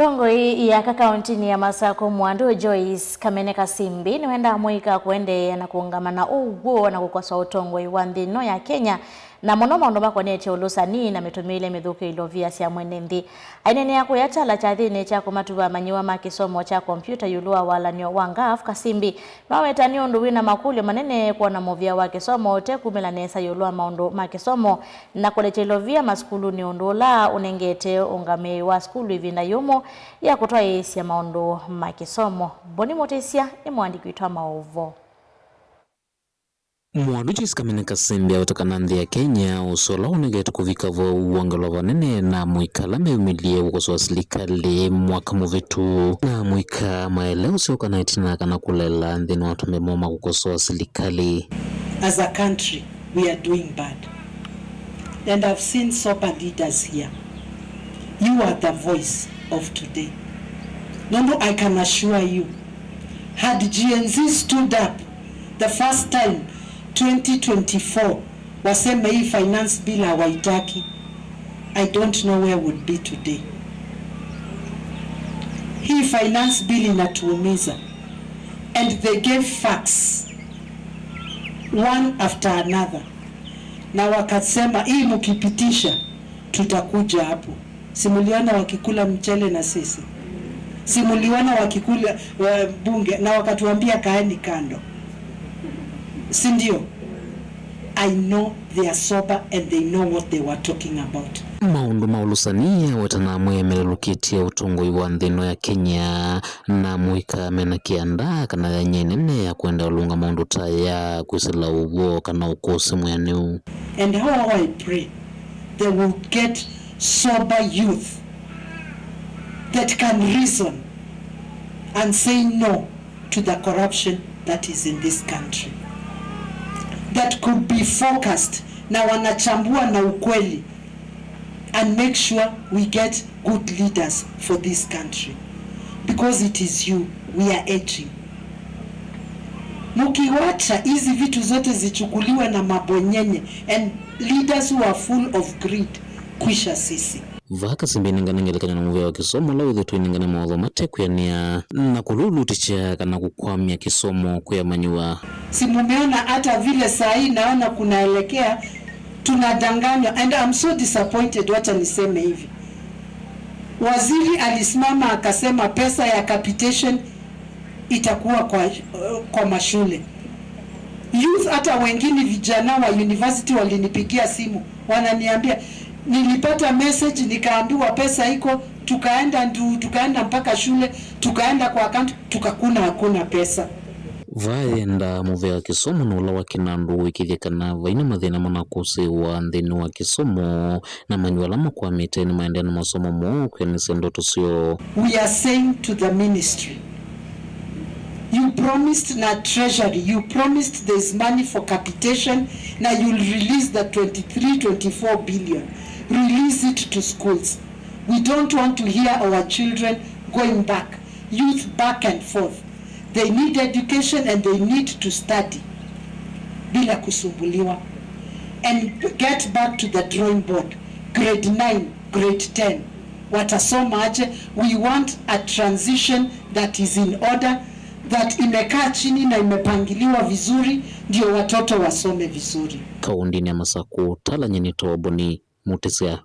Tongoi ya kaunti ya Masako Mwandu Joyce Kamene Kasimbi niwenda mwika kuende na kuungamana uguo na kukosa utongoi wa nthino ya Kenya na muno maundu makonete ulusani na mitumile mithuki ilovia cia mwenendi ainene ya kuyatala cha thini cha kumatuba manyiwa ma kisomo cha kompyuta yulua walanio wa ngaf Kasimbi mawetani undu wina makulio manene kuona movia wa kisomo te kumilanesa yulua maundu ma kisomo na kulete ilovia maskulu ni undula unengete ungame wa skulu ivinda yumo ya kutoa isia maundu ma kisomo. Boni Motesia ni mwandiki witwa Maovo. Mwandu Joyce Kamene Kasimbi utokana nthi ya Kenya usola unegete kuvika vo uangalo vanene na mwikala meumilie ukoso wa serikali mwaka muvitu na mwika maeleo sioka na itina kana kulela nthini watume moma kukoso wa serikali. As a country we are doing bad and I've seen sober leaders here. You are the voice of today. No, I can assure you, had GNZ stood up the first time 2024 wasema hii finance bill hawaitaki, I don't know where would be today. Hii finance bill inatuumiza and they gave facts one after another na wakasema hii mkipitisha tutakuja hapo. Simuliona wakikula mchele na sisi, simuliona wakikula bunge na wakatuambia kaeni kando, si ndio? I know they are sober and they know what they were talking about. Maundu maulusania watana mwemelulukitia utongoi wa nthino ya Kenya na mwika mena kianda kana ya nyenene ya kuenda ulunga maundu taya kusila uwo kana ukosi mwenu. And how I pray they will get sober youth that can reason and say no to the corruption that is in this country, that could be focused na wanachambua na ukweli and make sure we get good leaders for this country, because it is you we are aging. Mukiwacha hizi vitu zote zichukuliwe na mabonyenye and leaders who are full of greed, kwisha sisi. Vaka Simbi ninganengelekanya na muvia wa kisomo la udhitu iningane mawadho mate kuyania na kululu ticha kana kukwamia kisomo kuyamanyua. Si mumeona hata vile saa hii naona kunaelekea tunadanganywa, and I'm so disappointed. Wacha niseme hivi, waziri alisimama akasema pesa ya capitation itakuwa kwa mashule. Youth hata wengine vijana wa university walinipigia simu wananiambia nilipata message nikaambiwa pesa iko, tukaenda mpaka shule, tukaenda kwa account hakuna pesa. Vaenda muvea kisomo na ula wa kinandu ikithikana vaina mathina mana kusi wa nthini wa kisomo na manyualama kwa miteni maendea na masomo moo kwenye ndoto sio. We are saying to the ministry, you promised na treasury, you promised there's money for capitation, now you'll release the 23-24 billion. Release it to schools. We don't want to hear our children going back, youth back and forth. They need education and they need to study bila kusumbuliwa, and get back to the drawing board. Grade 9, grade 10 watasoma aje? We want a transition that is in order, that imekaa chini na imepangiliwa vizuri ndio watoto wasome vizuri. Kaundini ya Masako tala nyenito wa Boni Motesia.